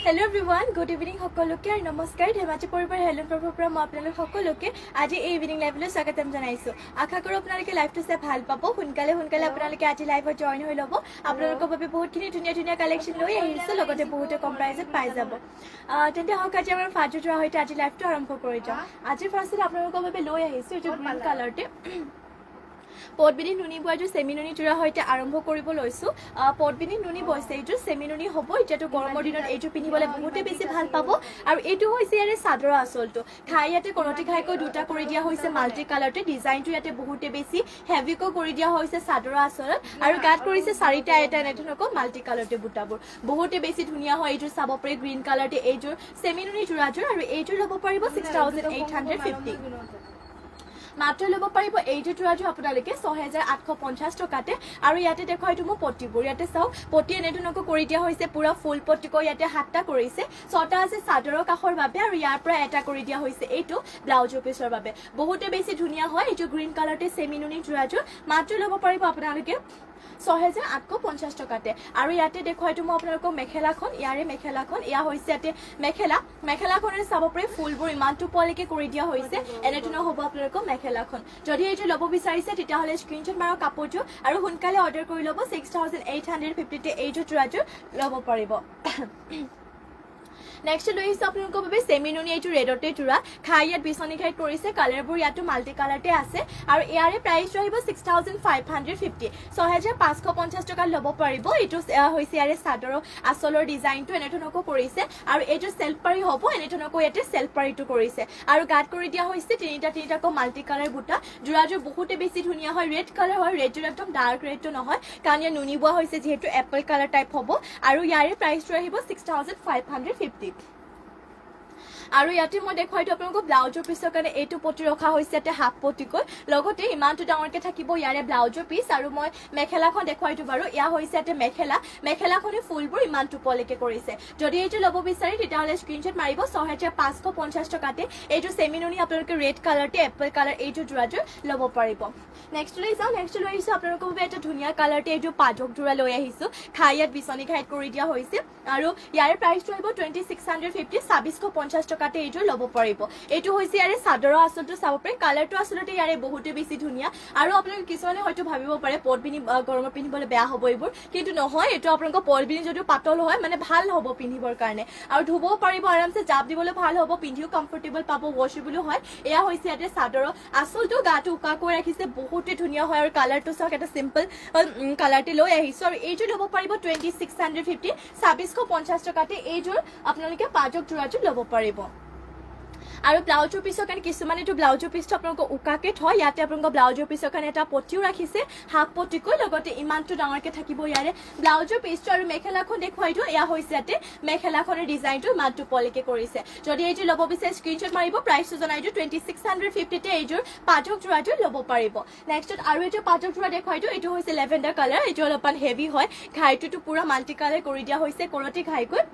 Hello everyone, good evening সকলোকে আৰু নমস্কাৰ ধেমাজি পৰিবাৰ হেল্ল প্ৰভাৰ পৰা মই আপোনালোক সকলোকে আজি এই ইভিনিং লাইভলৈ স্বাগতম জনাইছো আশা কৰো আপোনালোকে লাইভটো চাই ভাল পাব সোনকালে আপোনালোকে আজি লাইভত জয়েন হৈ ল'ব আপোনালোকৰ বাবে বহুতখিনি ধুনীয়া কালেকশ্যন লৈ আহিছো লগতে বহুতে কম প্ৰাইজত পাই যাব তেন্তে হওক আজি আমাৰ ফাজু যোৱা হৈতে আজি লাইভটো আৰম্ভ কৰি যাওঁ আজি ফাৰ্ষ্টত আপোনালোকৰ বাবে লৈ আহিছো এইটো গ্ৰীণ কালাৰতে পটবিনী নুনি বয়জো সেমি নুনি জোৰা হৈতে আৰম্ভ কৰিব লৈছো পটবিনী নুনি বয়ছে এইটো সেমি নুনি হ'ব এতিয়াটো গৰমৰ দিনত এইটো পিন্ধিবলৈ বহুতে বেছি ভাল পাব আৰু এইটো হৈছে ইয়াৰে চাদৰ আচলটো খাই ইয়াতে কণতি খাইকৈ দুটা কৰি দিয়া হৈছে মাল্টি কালাৰতে ডিজাইনটো ইয়াতে বহুতে বেছি হেভিকৈ কৰি দিয়া হৈছে চাদৰ আচলত আৰু গাত কৰিছে চাৰিটা এটা এনেধৰণৰ মাল্টি কালাৰতে বুটাবোৰ বহুতে বেছি ধুনীয়া হয় এইটো চাব পাৰি গ্ৰীণ কালাৰতে এইযোৰ সেমি নুনি জোৰাযোৰ আৰু এইযোৰ ল'ব পাৰিব 6850 মাত্ৰ ল'ব পাৰিব এইটো টুৰাজো আপোনালোকে 6850 টকাতে আৰু ইয়াতে দেখো এইটো মই পটিবোৰ ইয়াতে চাও পটি এনেধৰণকৈ কৰি দিয়া হৈছে পুৰা ফুল পটিকৈ ইয়াতে হাতটা কৰিছে ছটা আছে চাদৰৰ কাখৰ বাবে আৰু ইয়াৰ পৰা এটা কৰি দিয়া হৈছে এইটো ব্লাউজৰ পিছৰ বাবে বহুতে বেছি ধুনীয়া হয় এইটো গ্ৰীণ কালাৰতে সেমি নুনি টুৰাজো মাত্ৰ ল'ব পাৰিব আপোনালোকে 6850 টকাতে আৰু ইয়াতে দেখো এইটো মই আপোনালোকক মেখেলাখন ইয়াৰে মেখেলাখন ইয়া হৈছে ইয়াতে মেখেলাখনৰ চাব পাৰি ফুলবোৰ ইমানটো পলৈকে কৰি দিয়া হৈছে এনেধৰণৰ হ'ব আপোনালোকক মেখেলাখন যদি এইটো ল'ব বিচাৰিছে তেতিয়া হলে স্ক্ৰিনশ্বট মাৰক কাপোৰটো আৰু সোনকালে অৰ্ডাৰ কৰি ল'ব 6850 তে এইটো ট্ৰাজৰ ল'ব পাৰিব নেক্সট লৈ আহিছো আপোনালোকৰ বাবে সেমি নুনি এইটো ৰেডতে টুৰা খাই ইয়াত বিছনি খাই কৰিছে কালাৰবোৰ ইয়াতো মাল্টি কালাৰতে আছে আৰু ইয়াৰে প্ৰাইস ৰহিব 6550 6550 টকা ল'ব পাৰিব এইটো হৈছে ইয়াৰে চাদৰৰ আচলৰ ডিজাইনটো এনেধৰণকৈ কৰিছে আৰু এইটো সেলফ পাৰি হ'ব এনেধৰণকৈ ইয়াতে সেলফ পাৰিটো কৰিছে আৰু গাত কৰি দিয়া হৈছে তিনিটাকৈ মাল্টি কালাৰ বুটা জোৰাজোৰ বহুতে বেছি ধুনীয়া হয় ৰেড কালাৰ হয় ৰেডযোৰ একদম ডাৰ্ক ৰেডটো নহয় কাৰণ ইয়াত নুনি বোৱা হৈছে যিহেতু এপল কালাৰ টাইপ হ'ব আৰু ইয়াৰে প্ৰাইস ৰহিব 6550 আৰু ইয়াতে মই দেখুৱাইটো আপোনালোকক ব্লাউজৰ পিছৰ কাৰণে এইটো পটি ৰখা হৈছে ইয়াতে হাফ পটিকৈ লগতে ইমানটো ডাঙৰকে থাকিব ইয়াৰে ব্লাউজৰ পিছ আৰু মই মেখেলাখন দেখুৱাইটো বাৰু ইয়া হৈছে ইয়াতে মেখেলাখনে ফুলবোৰ ইমানটো পলৈকে কৰিছে যদি এইটো ল'ব বিচাৰি তেতিয়াহ'লে স্ক্ৰিনশ্বট মাৰিব 6550 টকাতে এইটো সেমি নুনি আপোনালোকে ৰেড কালাৰতে এপল কালাৰ এইটো জোৰাজোৰ ল'ব পাৰিব নেক্সট লৈ আহিছো আপোনালোকৰ বাবে এটা ধুনীয়া কালাৰতে এইটো পাজক জোৰা লৈ আহিছো খাই ইয়াত বিছনি খাইত কৰি দিয়া হৈছে আৰু ইয়াৰে প্ৰাইস ରହିব 2650 2650 টকাতে এইটো ল'ব পাৰিব এইটো হৈছে ইয়াৰে চাদৰৰ আচলটো চাব পাৰি কালাৰটো আচলতে ইয়াৰে বহুতে বেছি ধুনীয়া আৰু আপোনালোকে কিছুমানে হয়তো ভাবিব পাৰে পটবিনী গৰমত পিন্ধিবলৈ বেয়া হ'ব এইবোৰ কিন্তু নহয় এইটো আপোনালোকৰ পটবিনী যদিও পাতল হয় মানে ভাল হ'ব পিন্ধিবৰ কাৰণে আৰু ধুবও পাৰিব আৰামছে জাপ দিবলৈ ভাল হ'ব পিন্ধিও কমফৰ্টেবল পাব ৱাশেবলো হয় এয়া হৈছে ইয়াতে চাদৰৰ আচলটো গাটো উকাকৈ ৰাখিছে বহুতে ধুনীয়া হয় আৰু কালাৰটো চাওক এটা সিম্পল কালাৰতে লৈ আহিছো আৰু এইযোৰ ল'ব পাৰিব 2650 2650 টকাতে এইযোৰ আপোনালোকে পাজক জোৰাযোৰ ল'ব পাৰিব আৰু ব্লাউজৰ পিছৰ কাৰণে কিছুমানে তো ব্লাউজৰ পিছটো আপোনালোকক উকাকে থয় ইয়াতে আপোনালোকৰ ব্লাউজৰ পিছৰ কাৰণে এটা পটিও ৰাখিছে হাফ পটিকৈ লগতে ইমানটো ডাঙৰকে থাকিব ইয়াৰে ব্লাউজৰ পিছটো আৰু মেখেলাখন দেখুৱাইটো এয়া হৈছে ইয়াতে মেখেলাখনৰ ডিজাইনটো ইমানটো পলিকে কৰিছে যদি এইটো ল'ব বিচাৰে স্ক্ৰিনশ্বট মাৰিব প্ৰাইচটো জনাই দিও 2650 তে এইযোৰ পাজক জোৰাটো ল'ব পাৰিব নেক্সটত আৰু এইটো পাজক জোৰা দেখুৱাইটো এইটো হৈছে লেভেণ্ডাৰ কালাৰ এইটো অলপমান হেভি হয় ঘাইটোতো পুৰা মাল্টি কালাৰ কৰি দিয়া হৈছে কৰতি ঘাইকৈ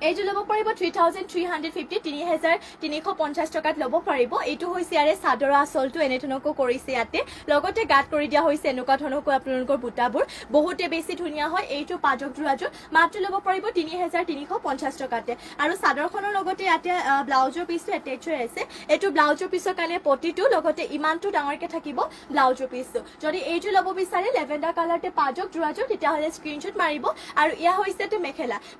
এইটো ল'ব পাৰিব 3350 3350 টকাত ল'ব পাৰিব এইটো হৈছে ইয়াৰে চাদৰৰ আচলটো এনেধৰণকৈ কৰিছে ইয়াতে লগতে গাত কৰি দিয়া হৈছে এনেকুৱা ধৰণকৈ আপোনালোকৰ বুটাবোৰ বহুতে বেছি ধুনীয়া হয় এইটো পাজক জোৰাযোৰ মাত্ৰ ল'ব পাৰিব 3350 টকাতে আৰু চাদৰখনৰ লগতে ইয়াতে ব্লাউজৰ পিছটো এটেচ হৈ আছে এইটো ব্লাউজৰ পিছৰ কাৰণে পটিটো লগতে ইমানটো ডাঙৰকে থাকিব ব্লাউজৰ পিছটো যদি এইটো ল'ব বিচাৰে লেভেণ্ডাৰ কালাৰতে পাজক জোৰাযোৰ তেতিয়াহ'লে স্ক্ৰিনশ্বট মাৰিব আৰু ইয়া হৈছে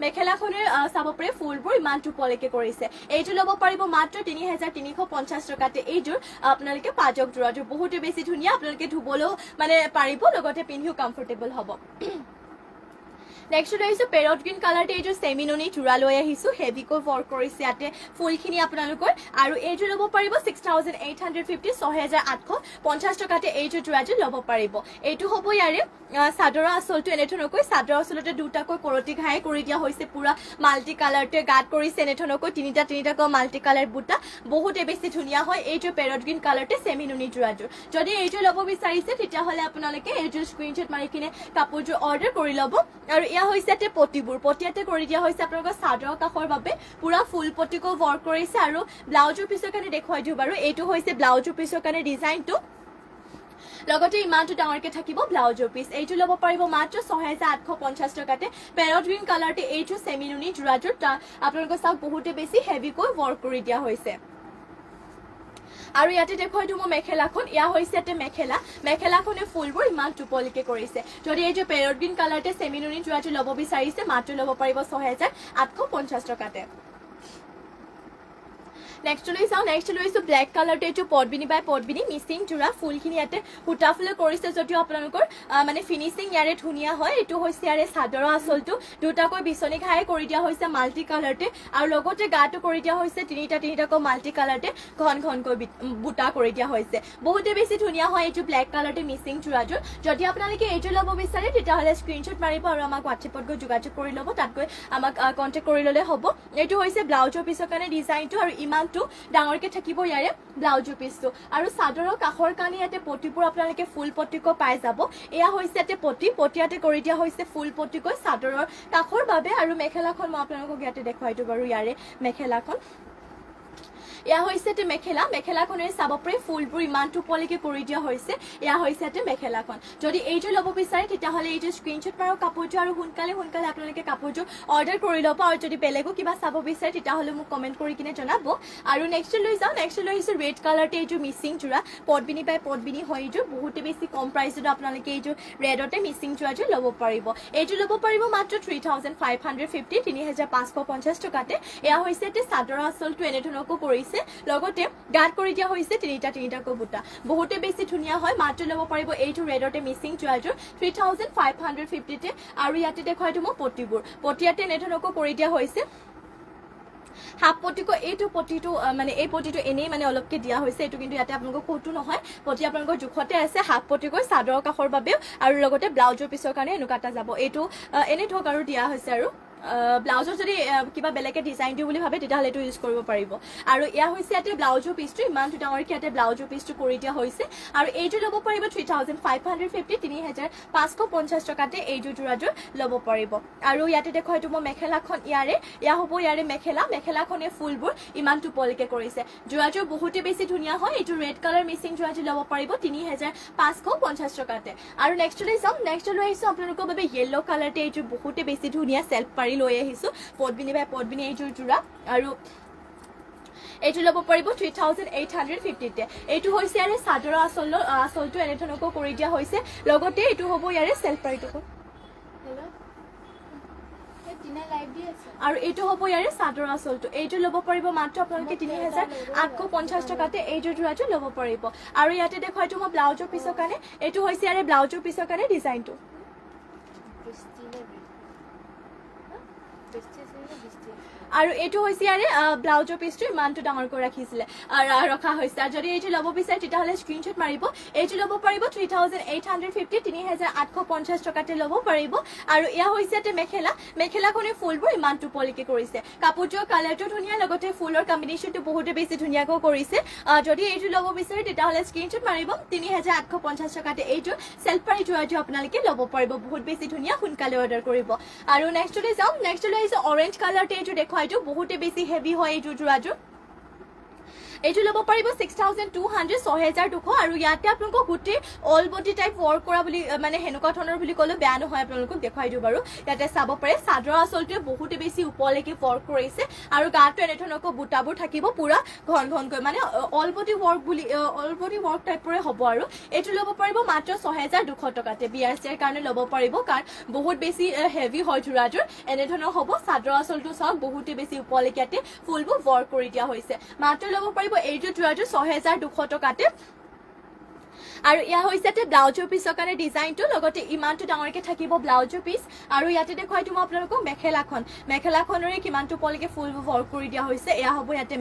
মেখেলাখনৰ পাৰে ফুলবোৰ ইমানটো পলৈকে কৰিছে এইটো ল'ব পাৰিব মাত্ৰ 3350 টকাতে এইযোৰ আপোনালোকে পাজক জোৰাযোৰ বহুতে বেছি ধুনীয়া আপোনালোকে ধুবলৈও মানে পাৰিব লগতে পিন্ধিও কমফৰ্টেবল হ'ব নেক্সট আহিছো পেৰট গ্ৰীণ কালাৰতে এইযোৰ সেমি নুনি চূড়া লৈ আহিছো হেভিকৈ ৱৰ্ক কৰিছে ইয়াতে ফুলখিনি আপোনালোকৰ আৰু এইযোৰ ল'ব পাৰিব 6850 6850 টকাতে এইযোৰ চূড়াযোৰ ল'ব পাৰিব এইটো হ'ব ইয়াৰে চাদৰৰ আচলটো এনেধৰণকৈ চাদৰৰ আচলতে দুটাকৈ কৰতি ঘাই কৰি দিয়া হৈছে পুৰা মাল্টি কালাৰতে গাত কৰিছে এনেধৰণকৈ তিনিটাকৈ মাল্টি কালাৰ বুটা বহুতে বেছি ধুনীয়া হয় এইযোৰ পেৰট গ্ৰীণ কালাৰতে সেমি নুনি চূড়াযোৰ যদি এইযোৰ ল'ব বিচাৰিছে তেতিয়াহ'লে আপোনালোকে এইযোৰ স্ক্ৰিনশ্বট মাৰি কিনে কাপোৰযোৰ অৰ্ডাৰ কৰি ল'ব আৰু ইয়া হৈছে ইয়াতে পটিয়াতে কৰি দিয়া হৈছে আপোনালোকৰ চাদৰৰ কাখৰ বাবে পুৰা ফুল পটিকৈ ৱৰ্ক কৰিছে আৰু ব্লাউজৰ পিছৰ কাৰণে দেখুৱাই দিওঁ বাৰু এইটো হৈছে ব্লাউজৰ পিছৰ কাৰণে ডিজাইনটো লগতে ইমানটো ডাঙৰকে থাকিব ব্লাউজৰ পিচ এইটো ল'ব পাৰিব মাত্ৰ 6850 টকাতে পেৰট গ্ৰীণ কালাৰতে এইটো সেমিনুনি জোৰাজোৰ আপোনালোকৰ চাওক বহুতে বেছি হেভিকৈ ৱৰ্ক কৰি দিয়া হৈছে আৰু ইয়াতে দেখুৱাইটো মই মেখেলাখন ইয়া হৈছে এতে মেখেলাখনে ফুলবোৰ ইমান টুপলিকে কৰিছে যদি এইটো পেৰট গ্ৰীণ কালাৰতে সেমিনুনি জোৰাজোৰ ল'ব বিচাৰিছে মাত্ৰ ল'ব পাৰিব 6850 টকাতে Next লৈছো ব্ল্যাক কালাৰটো এইটো পটবিনি বাই পটবিনি মিসিং জোৰা ফুলখিনি ইয়াতে হুটা ফুল কৰিছে যদিও আপোনালোকৰ মানে ফিনিশিং ইয়াৰে ধুনিয়া হয় এটো হৈছে ইয়াৰে চাদৰৰ আঁচলটো দুটাকৈ বিচনি ঘাই কৰি দিয়া হৈছে মাল্টি কালাৰতে আৰু লগতে গাটো কৰি দিয়া হৈছে তিনিটাকৈ মাল্টি কালাৰতে ঘনকৈ বুটা কৰি দিয়া হৈছে বহুতে বেছি ধুনিয়া হয় এটো ব্ল্যাক কালাৰতে মিসিং জোৰাজোৰ যদি আপোনালোকে এইটো ল'ব বিচাৰে তেতিয়াহলে স্ক্ৰিনশ্বট মাৰিব আৰু আমাক WhatsApp-ত গৈ যোগাযোগ কৰি ল'ব তাতকৈ আমাক কন্টাক্ট কৰি ল'লে হ'ব এটো হৈছে ব্লাউজৰ পিছৰ কাৰণে ডিজাইনটো আৰু ইমান ডাঙৰকে থাকিব ইয়াৰে ব্লাউজৰ পিছটো আৰু চাদৰৰ কাখৰ কানি ইয়াতে পটিবোৰ আপোনালোকে ফুল পটিকো পাই যাব এয়া হৈছে ইয়াতে পটিয়াতে কৰি দিয়া হৈছে ফুল পটিকৈ চাদৰৰ কাখৰ বাবে আৰু মেখেলাখন মই আপোনালোকক ইয়াতে দেখুৱাইটো বাৰু ইয়াৰে মেখেলাখন ইয়া হৈছে তে মেখেলাখনৰ চাব পাৰি ফুলবোৰ ইমান টুপলিকে কৰি দিয়া হৈছে ইয়া হৈছে তে মেখেলাখন যদি এইটো ল'ব বিচাৰে তেতিয়াহলে এইটো স্ক্ৰিনশ্বট মাৰক কাপোৰটো আৰু সোনকালে আপোনালোকে কাপোৰটো অৰ্ডাৰ কৰি ল'ব আৰু যদি বেলেগো কিবা চাব বিচাৰে তেতিয়াহলে মোক কমেন্ট কৰি কিনে জনাব আৰু নেক্সট লৈছো ৰেড কালাৰতে এইটো মিসিং জোৰা পটবিনি বাই পটবিনি হয় এইটো বহুতে বেছি কম প্ৰাইচত আপোনালোকে এইটো ৰেডতে মিসিং জোৰাটো ল'ব পাৰিব এইটো ল'ব পাৰিব মাত্ৰ 3550 3550 টকাতে এয়া হৈছে তে চাদৰৰ আঁচলটো এনে ধৰণকো কৰিছে লগতে গাত কৰি দিয়া হৈছে তিনিটাকৈ বুটা বহুতে বেছি ধুনিয়া হয় মাত্ৰ ল'ব পাৰিব এইটো ৰেডতে মিসিং জোৰাজোৰ 3550 তে আৰু ইয়াতে দেখুৱাইটো মই পটিয়াতে এনে ধৰণকো কৰি দিয়া হৈছে হাফ পটিকো এইটো পটিটো মানে এই পটিটো এনেই মানে অলপকে দিয়া হৈছে এটো কিন্তু ইয়াতে আপোনালোকক কোটো নহয় পটি আপোনালোকৰ জুখতে আছে হাফ পটিকৈ চাদৰৰ কাখৰ বাবে আৰু লগতে ব্লাউজৰ পিছৰ কাৰণে এনুকাটা যাব এইটো এনে ঠক আৰু দিয়া হৈছে আৰু ব্লাউজৰ যদি কিবা বেলেগে ডিজাইন দিও বুলি ভাবে তেতিয়াহলে এটো ইউজ কৰিব পাৰিব আৰু ইয়া হৈছে ইয়াতে ব্লাউজৰ পিছটো ইমান ডাঙৰকে ইয়াতে ব্লাউজৰ পিছটো কৰি দিয়া হৈছে আৰু এইটো ল'ব পাৰিব 3550 3550 টকাতে এইটো জোৰাজোৰ ল'ব পাৰিব আৰু ইয়াতে দেখুৱাইটো মই মেখেলাখন ইয়া হ'ব ইয়াৰে মেখেলাখনে ফুলবোৰ ইমান টুপলিকে কৰিছে জোৰাজোৰ বহুতে বেছি ধুনিয়া হয় এইটো ৰেড কালাৰ মিসিং জোৰাজোৰ ল'ব পাৰিব 3550 টকাতে আৰু নেক্সট লৈ আহিছো আপোনালোকৰ বাবে ইয়েলো কালাৰতে এইটো বহুতে বেছি ধুনিয়া সেলফ লৈ আহিছো পটবিনি বাই পটবিনি এইযোৰ জোৰা আৰু এইটো ল'ব পাৰিব 3850 তে এইটো হৈছে ইয়াৰে চাদৰৰ আঁচলটো এনে ধৰণকৈ কৰি দিয়া হৈছে লগতে এইটো হ'ব ইয়াৰে সেলফ পাৰিটো আৰু এইটো হ'ব ইয়াৰে চাদৰৰ আঁচলটো এইটো ল'ব পাৰিব মাত্ৰ আপোনালোকে 3850 টকাতে এইযোৰ জোৰাটো ল'ব পাৰিব আৰু ইয়াতে দেখুৱাইটো মই ব্লাউজৰ পিছৰ কাৰণে এইটো হৈছে ইয়াৰে ব্লাউজৰ পিছৰ কাৰণে ডিজাইনটো আৰু এইটো হৈছে ইয়াৰে ব্লাউজৰ পিছটো ইমানটো ডাঙৰকৈ ৰখা হৈছে আৰু যদি এইটো ল'ব বিচাৰে তেতিয়াহলে স্ক্ৰিনশ্বট মাৰিব এইটো ল'ব পাৰিব 3850 3850 টকাতে ল'ব পাৰিব আৰু ইয়া হৈছে তে মেখেলাখনে ফুলবোৰ ইমান টুপলিকে কৰিছে কাপোৰটোৰ কালাৰটো ধুনিয়া লগতে ফুলৰ কম্বিনেশনটো বহুতে বেছি ধুনিয়াকৈ কৰিছে যদি এইটো ল'ব বিচাৰে তেতিয়াহলে স্ক্ৰিনশ্বট মাৰিব 3850 টকাতে এইটো সেলফ পাৰি জোৰাটো আপোনালোকে ল'ব পাৰিব বহুত বেছি ধুনিয়া সোনকালে অৰ্ডাৰ কৰিব আৰু নেক্সট লৈ আহিছে অৰেঞ্জ কালাৰতে এইটো দেখুৱাইটো বহুতে বেছি হেভি হয় এইটো জোৰাজোৰ এইটো ল'ব পাৰিব 6200 6200 আৰু ইয়াতে আপোনালোকক গুটি অল বডি টাইপ ৱৰ্ক কৰা বুলি মানে হেনুকা ধৰণৰ বুলি ক'লে বেয়া নহয় আপোনালোকক দেখাই দিও বাৰু ইয়াতে চাব পাৰে চাদৰ আঁচলটোৱে বহুতে বেছি উপৰলৈকে ৱৰ্ক কৰিছে আৰু গাটো এনে ধৰণকৈ বুটাবোৰ থাকিব পুৰা ঘনকৈ মানে অল বডি ৱৰ্ক টাইপৰে হ'ব আৰু এইটো ল'ব পাৰিব মাত্ৰ 6200 টকাতে বিয়াৰ কাৰণে ল'ব পাৰিব কাৰণ বহুত বেছি হেভি হয় জোৰাজোৰ এনে ধৰণৰ হ'ব চাদৰ আঁচলটো চাওক বহুতে বেছি উপৰলৈকে ইয়াতে ফুলবোৰ ৱৰ্ক কৰি দিয়া হৈছে মাত্ৰ ল'ব পাৰিব এইটো জোৰাটো 6200 টকাতে আৰু ইয়া হৈছে তে ব্লাউজৰ পিছৰ কাৰণে ডিজাইনটো লগতে ইমানটো ডাঙৰকে থাকিব ব্লাউজৰ পিছ আৰু ইয়াতে দেখুৱাইটো মই আপোনালোকক মেখেলাখনৰে কিমানটো পলিকে ফুলবোৰ ৱৰ্ক কৰি দিয়া হৈছে এয়া হ'ব ইয়াতে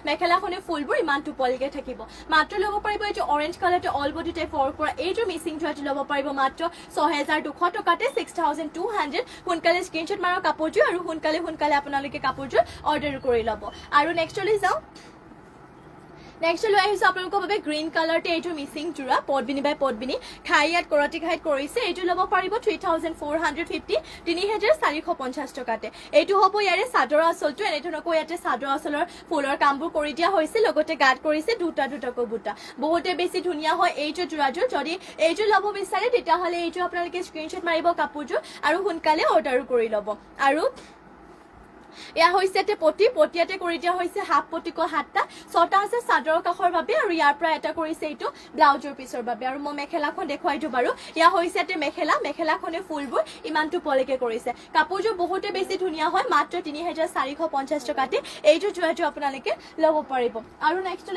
মেখেলাখনে ফুলবোৰ ইমানটো পলিকে থাকিব মাত্ৰ ল'ব পাৰিব এইটো অৰেঞ্জ কালাৰতে অল বডি টাইপ ৱৰ্ক কৰা এইটো মিসিং জোৰাটো ল'ব পাৰিব মাত্ৰ 6200 টকাতে 6200 সোনকালে স্ক্ৰিনশ্বট মাৰক কাপোৰটো আৰু সোনকালে আপোনালোকে কাপোৰটো অৰ্ডাৰ কৰি ল'ব আৰু নেক্সট লৈ যাওঁ নেক্সট লৈ আহিছো আপোনালোকৰ বাবে গ্ৰীণ কালাৰতে এইটো মিচিং জোৰা পদ্মিনী বাই পদ্মিনী খাইয়াত কৰতি ঘাইত কৰিছে এইটো ল'ব পাৰিব 3450 3450 টকাতে এইটো হ'ব ইয়াৰে চাদৰ আঁচলটো এনেধৰণকৈ ইয়াতে চাদৰ আঁচলৰ ফুলৰ কামবোৰ কৰি দিয়া হৈছে লগতে গাঁত কৰিছে দুটাকৈ বুটা বহুতে বেছি ধুনীয়া হয় এইটো জোৰাযোৰ যদি এইটো ল'ব বিচাৰে তেতিয়াহ'লে এইটো আপোনালোকে স্ক্ৰীনশ্বট মাৰিব কাপোৰযোৰ আৰু সোনকালে অৰ্ডাৰো কৰি ল'ব আৰু এয়া হৈছে পটিয়াতে কৰি দিয়া হৈছে হাফ পটিকৰ 7টা 6টা আছে চাদৰৰ কাষৰ বাবে আৰু ইয়াৰ পৰা এটা কৰিছে এইটো ব্লাউজৰ পিছৰ বাবে আৰু মই মেখেলাখন দেখুৱাই দিওঁ বাৰু এয়া হৈছে মেখেলাখনে ফুলবোৰ ইমানটো পলেকে কৰিছে কাপোৰযোৰ বহুতে বেছি ধুনীয়া হয় মাত্ৰ 3450 টকাতে এইটো জোৰাটো আপোনালোকে ল'ব পাৰিব আৰু নেক্সট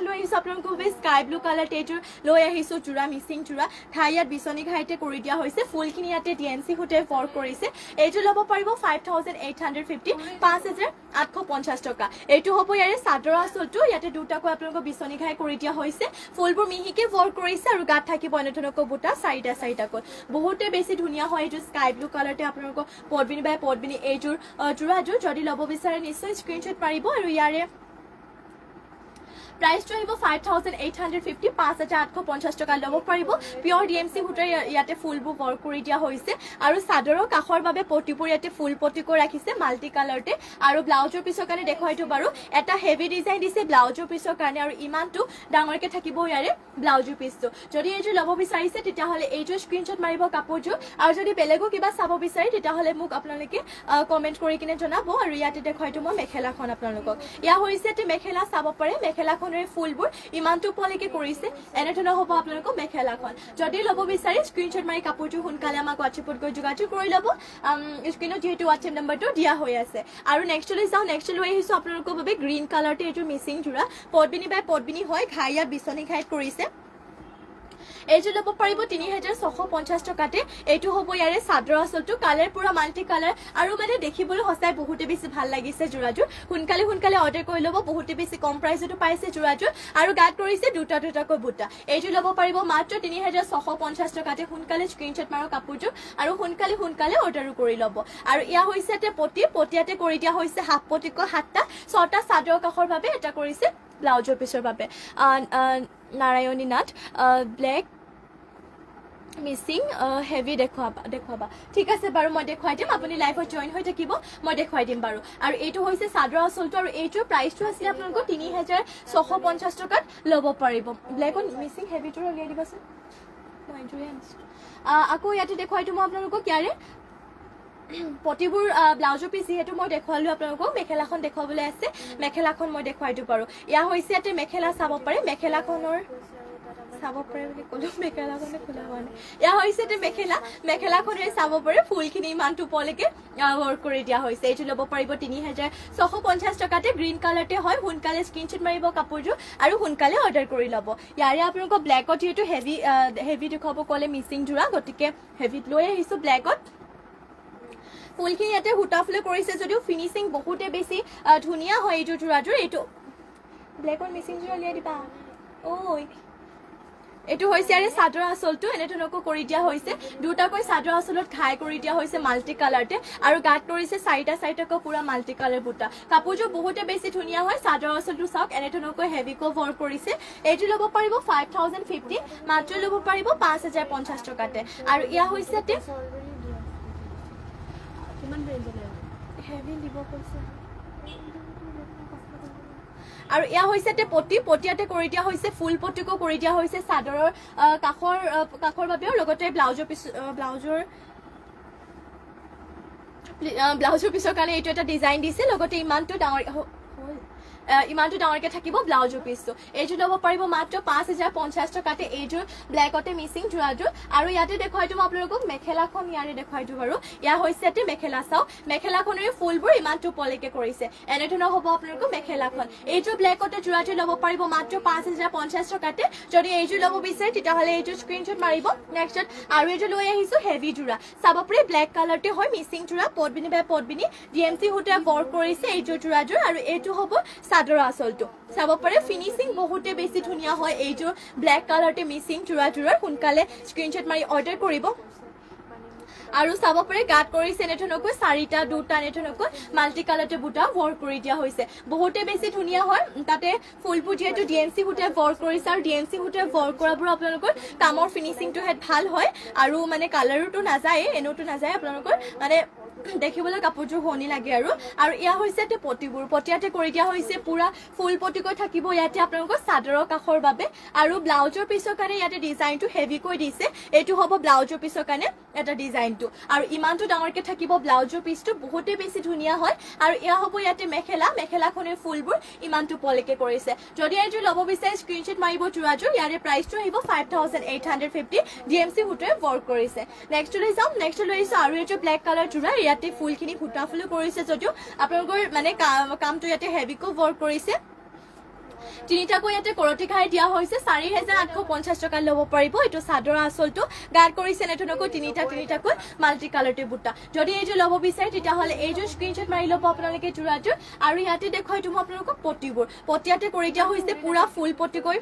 লৈ আহিছো আপোনালোকৰ বাবে স্কাই ব্লু কালাৰ এইযোৰ লৈ আহিছো জোৰা মিচিং জোৰা ঠাইয়াত বিচনী ঘাইতে কৰি দিয়া হৈছে ফুলখিনি ইয়াতে ডিএনচি সূতাৰে ৱৰ্ক কৰিছে এইটো ল'ব পাৰিব 5850 5850 টকা এইটো হ'ব ইয়াৰে চাদৰ আঁচলটো ইয়াতে দুটাকৈ আপোনালোকৰ বিচনী ঘাই কৰি দিয়া হৈছে ফুলবোৰ মিহিকে ৱৰ্ক কৰিছে আৰু গাত থাকিব এনেধৰণকৈ বুটা চাৰিটাকৈ বহুতে বেছি ধুনীয়া হয় এইটো স্কাই ব্লু কালাৰতে আপোনালোকৰ পদ্মিনী বাই পদ্মিনী এইযোৰ জোৰাযোৰ যদি ল'ব বিচাৰে নিশ্চয় স্ক্ৰীনশ্বট পাৰিব আৰু ইয়াৰে প্ৰাইসটো আহিব 5850 5850 টকা ল'ব পাৰিব পিওৰ ডিএমচি সূতাৰ ইয়াতে ফুলবোৰ ৱৰ্ক কৰি দিয়া হৈছে আৰু চাদৰৰ কাষৰ বাবে পটিবোৰ ইয়াতে ফুল পটিকো ৰাখিছে মাল্টি কালাৰতে আৰু ব্লাউজৰ পিছৰ কাৰণে দেখুৱাইটো বাৰু এটা হেভি ডিজাইন দিছে ব্লাউজৰ পিছৰ কাৰণে আৰু ইমানটো ডাঙৰকে থাকিব ইয়াৰে ব্লাউজৰ পিছটো যদি এইযোৰ ল'ব বিচাৰিছে তেতিয়াহ'লে এইযোৰ স্ক্ৰীনশ্বট মাৰিব কাপোৰযোৰ আৰু যদি বেলেগো কিবা চাব বিচাৰে তেতিয়াহ'লে মোক আপোনালোকে কমেন্ট কৰি কিনে জনাব আৰু ইয়াতে দেখুৱাইটো মই মেখেলাখন আপোনালোকক ইয়া হৈছে মেখেলা চাব পাৰে মেখেলাখন ফুলবোৰ ইমানটো পলেকে কৰিছে এনেধৰণৰ হ'ব আপোনালোকৰ মেখেলাখন যদি ল'ব বিচাৰে স্ক্ৰীনশ্বট মাৰি কাপোৰটো সোনকালে আমাক হোৱাটছএপত গৈ যোগাযোগ কৰি ল'ব স্ক্ৰীনত যিহেতু হোৱাটছএপ নম্বৰটো দিয়া হৈ আছে আৰু নেক্সট লৈ আহিছো আপোনালোকৰ বাবে গ্ৰীণ কালাৰতে এইটো মিচিং জোৰা পদ্মিনী বাই পদ্মিনী হয় ঘাইয়াত বিচনী ঘাইত কৰিছে এইযোৰ ল'ব পাৰিব 3650 টকাতে এইটো হ'ব ইয়াৰে চাদৰ আঁচলটো কালাৰ পুৰা মাল্টি কালাৰ আৰু মানে দেখিবলৈ সঁচাই বহুতে বেছি ভাল লাগিছে জোৰাযোৰ সোনকালে অৰ্ডাৰ কৰি ল'ব বহুতে বেছি কম প্ৰাইচতো পাইছে জোৰাযোৰ আৰু গাত কৰিছে দুটাকৈ বুটা এইযোৰ ল'ব পাৰিব মাত্ৰ 3650 টকাতে সোনকালে স্ক্ৰীনশ্বট মাৰক কাপোৰযোৰ আৰু সোনকালে অৰ্ডাৰো কৰি ল'ব আৰু ইয়া হৈছে পটিয়াতে কৰি দিয়া হৈছে হাফ পটিকৰ 7টা 6টা চাদৰৰ কাষৰ বাবে এটা কৰিছে ব্লাউজৰ পিছৰ বাবে নাৰায়ণী নাথ ব্লেক মিচিং হেভি দেখুৱাবা ঠিক আছে বাৰু মই দেখুৱাই দিম আপুনি লাইভত জইন হৈ থাকিব মই দেখুৱাই দিম বাৰু আৰু এইটো হৈছে চাদৰ আঁচলটো আৰু এইটোৰ প্ৰাইচটো আছিলে আপোনালোকৰ 3650 টকাত ল'ব পাৰিব ব্লেকত মিচিং হেভিটো উলিয়াই দিবাচোন মই এইটোৱে আনিছোঁ আকৌ ইয়াতে দেখুৱাই দিম আপোনালোকক ইয়াৰে পটিবোৰ ব্লাউজৰ পিছ যিহেতু মই দেখুৱালো আপোনালোকক মেখেলাখন দেখুৱাবলৈ আছে মেখেলাখন মই দেখুৱাই দিওঁ বাৰু ইয়া হৈছে ইয়াতে মেখেলা চাব পাৰে মেখেলাখনৰ চাব পাৰে বুলি ক'লো মেখেলাখনে খোলা হোৱা নাই ইয়া হৈছে মেখেলাখনেৰে চাব পাৰে ফুলখিনি ইমানটো পলেকে ৱৰ্ক কৰি দিয়া হৈছে এইটো ল'ব পাৰিব 3650 টকাতে গ্ৰীণ কালাৰতে হয় সোনকালে স্ক্ৰীনশ্বট মাৰিব কাপোৰযোৰ আৰু সোনকালে অৰ্ডাৰ কৰি ল'ব ইয়াৰে আপোনালোকক ব্লেকত যিহেতু হেভি দেখুৱাব ক'লে মিচিং জোৰা গতিকে হেভিত লৈ আহিছো ব্লেকত ফুলখিনি ইয়াতে সূতা ফুলে কৰিছে যদিও ফিনিচিং বহুতে বেছি ধুনীয়া হয় এইযোৰ জোৰাযোৰ এইটো ব্লেকৰ মিচিং জোৰা উলিয়াই দিবা ঐ এইটো হৈছে ইয়াৰে চাদৰ আঁচলটো এনেধৰণকৈ কৰি দিয়া হৈছে দুটাকৈ চাদৰ আঁচলত ঘাই কৰি দিয়া হৈছে মাল্টি কালাৰতে আৰু গাত কৰিছে চাৰিটাকৈ পুৰা মাল্টি কালাৰ বুটা কাপোৰযোৰ বহুতে বেছি ধুনীয়া হয় চাদৰ আঁচলটো চাওক এনেধৰণকৈ হেভিকৈ ৱৰ্ক কৰিছে এইটো ল'ব পাৰিব 5050 মাত্ৰ ল'ব পাৰিব 5050 টকাতে আৰু ইয়া হৈছে হেভি দিব কৈছে আৰু ইয়া হৈছে পটিয়াতে কৰি দিয়া হৈছে ফুল পটিকো কৰি দিয়া হৈছে চাদৰৰ কাষৰ বাবেও লগতে ব্লাউজৰ পিছৰ কাৰণে এইটো এটা ডিজাইন দিছে লগতে ইমানটো ডাঙৰকে থাকিব ব্লাউজৰ পিছটো এইযোৰ ল'ব পাৰিব মাত্ৰ 5050 টকাতে এইযোৰ ব্লেকতে মিচিং জোৰাযোৰ আৰু ইয়াতে দেখুৱাই দিম আপোনালোকক মেখেলাখন ইয়াৰে দেখুৱাই দিওঁ বাৰু ইয়া হৈছে ইয়াতে মেখেলা চাওক মেখেলাখনেৰে ফুলবোৰ ইমানটো পলেকে কৰিছে এনেধৰণৰ হ'ব আপোনালোকৰ মেখেলাখন এইযোৰ ব্লেকতে জোৰাযোৰ ল'ব পাৰিব মাত্ৰ 5050 টকাতে যদি এইযোৰ ল'ব বিচাৰে তেতিয়াহ'লে এইযোৰ স্ক্ৰীনশ্বট মাৰিব নেক্সট আৰু এইযোৰ লৈ আহিছো হেভি জোৰা চাব পাৰে ব্লেক কালাৰতে হয় মিচিং জোৰা পদ্মিনী বাই পদ্মিনী ডিএমচি সূতাৰে ৱৰ্ক কৰিছে এইযোৰ জোৰাযোৰ আৰু এইটো হ'ব চাদৰ আঁচলটো চাব পাৰে ফিনিচিং বহুতে বেছি ধুনীয়া হয় এইযোৰ ব্লেক কালাৰতে মিচিং জোৰাযোৰৰ সোনকালে স্ক্ৰীনশ্বট মাৰি অৰ্ডাৰ কৰিব আৰু চাব পাৰে গাত কৰিছে এনেধৰণকৈ 4টা 2টা এনেধৰণকৈ মাল্টি কালাৰতে বুটা ৱৰ্ক কৰি দিয়া হৈছে বহুতে বেছি ধুনীয়া হয় তাতে ফুলবোৰ যিহেতু ডিএমচি সূতাৰে ৱৰ্ক কৰিছে আৰু ডিএমচি সূতাৰে ৱৰ্ক কৰাবোৰ আপোনালোকৰ কামৰ ফিনিচিংটো হেড ভাল হয় আৰু মানে কালাৰোটো নাযায় এনেওটো নাযায় আপোনালোকৰ মানে দেখিবলৈ কাপোৰযোৰ শুৱনি লাগে আৰু ইয়া হৈছে এতে পটিবোৰ পটিয়াতে কৰি দিয়া হৈছে পুৰা ফুল পটিকৈ থাকিব ইয়াতে আপোনালোকৰ চাদৰৰ কাষৰ বাবে আৰু ব্লাউজৰ পিছৰ কাৰণে ইয়াতে ডিজাইনটো হেভিকৈ দিছে এইটো হ'ব ব্লাউজৰ পিছৰ কাৰণে এটা ডিজাইনটো আৰু ইমানটো ডাঙৰকে থাকিব ব্লাউজৰ পিছটো বহুতে বেছি ধুনীয়া হয় আৰু ইয়া হ'ব ইয়াতে মেখেলাখনৰ ফুলবোৰ ইমানটো পলেকে কৰিছে যদি এইটো ল'ব বিচাৰে স্ক্ৰীনশ্বট মাৰিব যোৰাযোৰ ইয়াৰে প্ৰাইচটো আহিব 5850 ডিএমচি সূতাৰে ৱৰ্ক কৰিছে নেক্সট লৈ যাম নেক্সট লৈ আহিছো আৰু এইটো ব্লেক কালাৰ যোৰা ইয়াতে ফুলখিনি ফুটা ফুলো কৰিছে যদিও আপোনালোকৰ মানে কামটো ইয়াতে হেভিকৈ ৱৰ্ক কৰিছে তিনিটাকৈ ইয়াতে কৰতি খাই দিয়া হৈছে 4850 টকা ল'ব পাৰিব এইটো চাদৰ আঁচলটো গাত কৰিছে এনেধৰণকৈ তিনিটাকৈ মাল্টি কালাৰতে বুটা যদি এইটো ল'ব বিচাৰে তেতিয়াহ'লে এইযোৰ স্ক্ৰীনশ্বট মাৰি ল'ব আপোনালোকে যোৰাযোৰ আৰু ইয়াতে দেখুৱাই দিম আপোনালোকক পটিবোৰ পটিয়াতে কৰি দিয়া হৈছে পুৰা ফুল পটিকৈ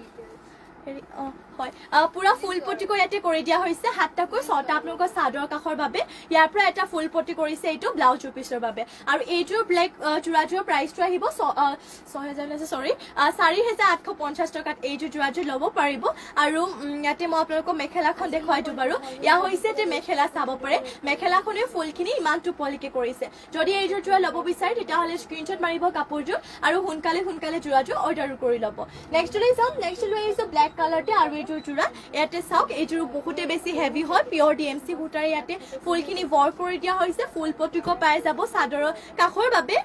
হয় পুৰা ফুল পটিকৈ ইয়াতে কৰি দিয়া হৈছে 7টাকৈ 6টা আপোনালোকৰ চাদৰ কাষৰ বাবে ইয়াৰ পৰা এটা ফুল পটি কৰিছে এইটো ব্লাউজৰ পিছৰ বাবে আৰু এইযোৰ ব্লেক যোৰাযোৰ প্ৰাইচটো আহিব 4850 টকাত এইযোৰ যোৰাযোৰ ল'ব পাৰিব আৰু ইয়াতে মই আপোনালোকক মেখেলাখন দেখুৱাই দিওঁ বাৰু ইয়া হৈছে যে মেখেলা চাব পাৰে মেখেলাখনে ফুলখিনি ইমানটো পলিকে কৰিছে যদি এইযোৰ যোৰা ল'ব বিচাৰে তেতিয়াহ'লে স্ক্ৰীনশ্বট মাৰিব কাপোৰযোৰ আৰু সোনকালে যোৰাযোৰ অৰ্ডাৰ কৰি ল'ব নেক্সট লৈ যাম নেক্সট লৈ আহিছো ব্লেক কালাৰতে আৰু এইযোৰ যোৰা ইয়াতে চাওক এইযোৰ বহুতে বেছি হেভি হয় পিয়ৰ ডিএমচি সূতাৰে ইয়াতে ফুলখিনি ৱৰ্ক কৰি দিয়া হৈছে ফুল পটিকো পাই যাব চাদৰৰ কাষৰ বাবে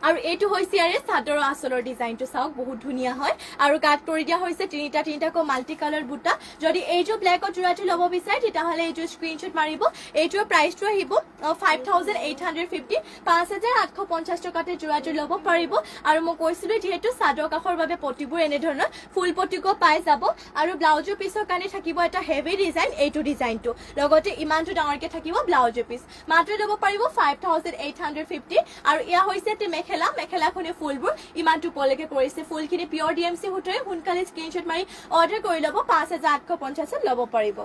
আৰু এইটো হৈছে ইয়াৰে চাদৰৰ আঁচলৰ ডিজাইনটো চাওক বহুত ধুনীয়া হয় আৰু কাট কৰি দিয়া হৈছে তিনিটাকৈ মাল্টি কালাৰ বুটা যদি এইযোৰ ব্লেকৰ যোৰাটো ল'ব বিচাৰে তেতিয়াহ'লে এইযোৰ স্ক্ৰীনশ্বট মাৰিব এইযোৰ প্ৰাইচটো আহিব 5850 5850 টকাতে যোৰাযোৰ ল'ব পাৰিব আৰু মই কৈছিলো যিহেতু চাদৰ কাষৰ বাবে পটিবোৰ এনেধৰণৰ ফুল পটিকো পাই যাব আৰু ব্লাউজৰ পিছৰ কাৰণে থাকিব এটা হেভি ডিজাইন এইটো ডিজাইনটো লগতে ইমানটো ডাঙৰকে থাকিব ব্লাউজৰ পিছ মাত্ৰ ল'ব পাৰিব 5850 আৰু ইয়া হৈছে মেখেলাখনে ফুলবোৰ ইমানটো পলেকে কৰিছে ফুলখিনি পিয়ৰ ডিএমচি সূতাৰে সোনকালে স্ক্ৰীনশ্বট মাৰি অৰ্ডাৰ কৰি ল'ব 5850 ল'ব পাৰিব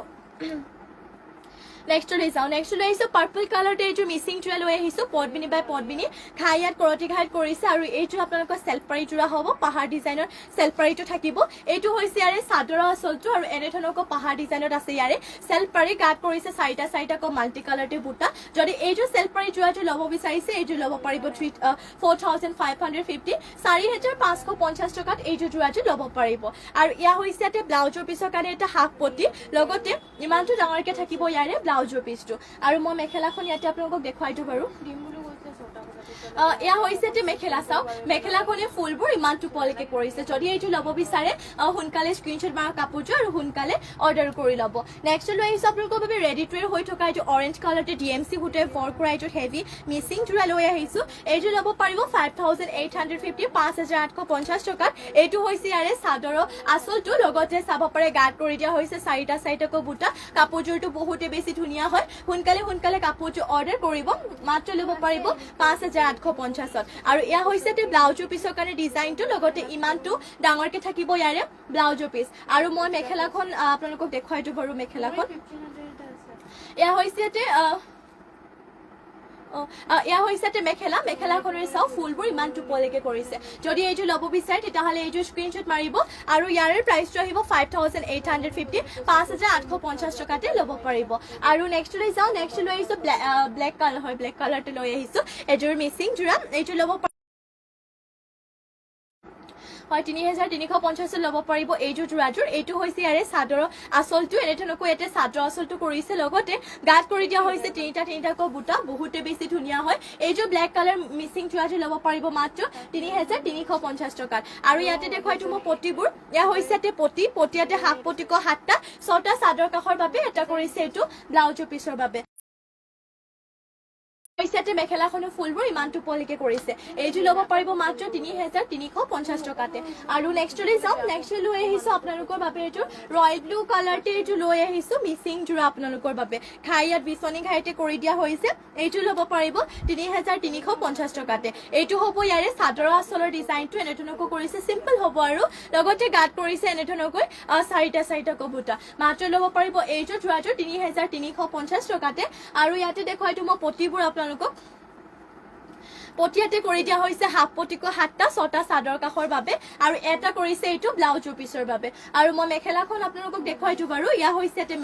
নেক্সট লৈ যাওঁ নেক্সট লৈ আহিছো পাৰ্পল কালাৰতে এইযোৰ মিচিং যোৰা লৈ আহিছো পদ্মিনী বাই পদ্মিনী খাই ইয়াত কৰতি ঘাইত কৰিছে আৰু এইযোৰ আপোনালোকৰ চেলপাৰী যোৰা হ'ব পাহাৰ ডিজাইনৰ চেলপাৰীটো থাকিব এইটো হৈছে ইয়াৰে চাদৰৰ আঁচলটো আৰু এনেধৰণকৈ পাহাৰ ডিজাইনত আছে ইয়াৰে চেলপাৰী গাত কৰিছে 4টাকৈ মাল্টি কালাৰতে বুটা যদি এইযোৰ চেলপাৰী যোৰাটো ল'ব বিচাৰিছে এইযোৰ ল'ব পাৰিব 4550 4550 টকাত এইযোৰ যোৰাটো ল'ব পাৰিব আৰু ইয়া হৈছে ইয়াতে ব্লাউজৰ পিছৰ কাৰণে এটা হাফ পটি লগতে ইমানটো ডাঙৰকে থাকিব ইয়াৰে ব্লাউজৰ পিছটো আৰু মই মেখেলাখন ইয়াতে আপোনালোকক দেখুৱাই দিওঁ বাৰু এয়া হৈছে যে মেখেলা চাওক মেখেলাখনে ফুলবোৰ ইমানটো পলেকে কৰিছে যদি এইটো ল'ব বিচাৰে সোনকালে স্ক্ৰীনশ্বট মাৰা কাপোৰযোৰ আৰু সোনকালে অৰ্ডাৰ কৰি ল'ব নেক্সট লৈ আহিছো আপোনালোকৰ বাবে ৰেডি টু হৈ থকা এইটো অৰেঞ্জ কালাৰতে ডিএমচি সূতাৰে ৱৰ্ক কৰা এইটো হেভি মিচিং যোৰা লৈ আহিছো এইটো ল'ব পাৰিব 5850 5850 টকাত এইটো হৈছে ইয়াৰে চাদৰৰ আঁচলটো লগতে চাব পাৰে গাত কৰি দিয়া হৈছে 4টাকৈ বুটা কাপোৰযোৰটো বহুতে বেছি ধুনীয়া হয় সোনকালে কাপোৰযোৰ অৰ্ডাৰ কৰিব মাত্ৰ ল'ব পাৰিব 5850 আৰু ইয়া হৈছে তে ব্লাউজৰ পিছৰ কাৰণে ডিজাইনটো লগতে ইমানটো ডাঙৰকে থাকিব ইয়াৰে ব্লাউজৰ পিছ আৰু মই মেখেলাখন আপোনালোকক দেখুৱাই দিওঁ বাৰু মেখেলাখন ইয়া হৈছে তে ইয়া হৈছে মেখেলাখনৰ চাও ফুলবোৰ ইমানটো পলেকে কৰিছে যদি এইটো ল'ব বিচাৰে তেতিয়াহ'লে এইটো স্ক্ৰীনশ্বট মাৰিব আৰু ইয়াৰে প্ৰাইচটো আহিব 5850 5850 টকাতে ল'ব পাৰিব আৰু নেক্সট লৈ যাওঁ নেক্সট লৈ আহিছো ব্লেক কালাৰ হয় ব্লেক কালাৰটো লৈ আহিছো এযোৰ মিচিং যোৰা এইটো ল'ব হয় 3350 ল'ব পাৰিব এইযোৰ যোৰাযোৰ এইটো হৈছে ইয়াৰে চাদৰৰ আঁচলটো এনেধৰণকৈ ইয়াতে চাদৰ আঁচলটো কৰিছে লগতে গাত কৰি দিয়া হৈছে তিনিটাকৈ বুটা বহুতে বেছি ধুনীয়া হয় এইযোৰ ব্লেক কালাৰ মিচিং যোৰাযোৰ ল'ব পাৰিব মাত্ৰ 3350 টকাত আৰু ইয়াতে দেখুৱাই দিওঁ মই পটিবোৰ ইয়া হৈছে ইয়াতে পটিয়াতে হাফ পটিকো 7টা 6টা চাদৰ কাষৰ বাবে এটা কৰিছে এইটো ব্লাউজৰ পিছৰ বাবে পইচাতে মেখেলাখনৰ ফুলবোৰ ইমানটো পলিকে কৰিছে এইটো ল'ব পাৰিব মাত্ৰ 3350 টকাতে আৰু নেক্সটলৈ যাম নেক্সট লৈ আহিছো আপোনালোকৰ বাবে এইটো ৰয়েল ব্লু কালাৰতে এইটো লৈ আহিছো মিচিং জোৰা আপোনালোকৰ বাবে খাই ইয়াত বিচনী ঘাইতে কৰি দিয়া হৈছে এইটো ল'ব পাৰিব 3350 টকাতে এইটো হ'ব ইয়াৰে চাদৰৰ আচলৰ ডিজাইনটো এনেধৰণকৈ কৰিছে সিম্পল হ'ব আৰু লগতে গাত কৰিছে এনেধৰণকৈ চাৰিটা কবুটা মাত্ৰ ল'ব পাৰিব এইটো জোৰাটো 3350 টকাতে আৰু ইয়াতে দেখুৱাইটো মই পটিবোৰ আপোনালোকক পটিয়াতে কৰি দিয়া হৈছে হাফ পটিকো 7টা 6টা চাদৰ কাখৰ বাবে আৰু এটা কৰিছে এইটো ব্লাউজৰ পিছৰ বাবে আৰু মই মেখেলাখন আপোনালোকক দেখুৱাইটো বাৰু ইয়া হৈছে এতে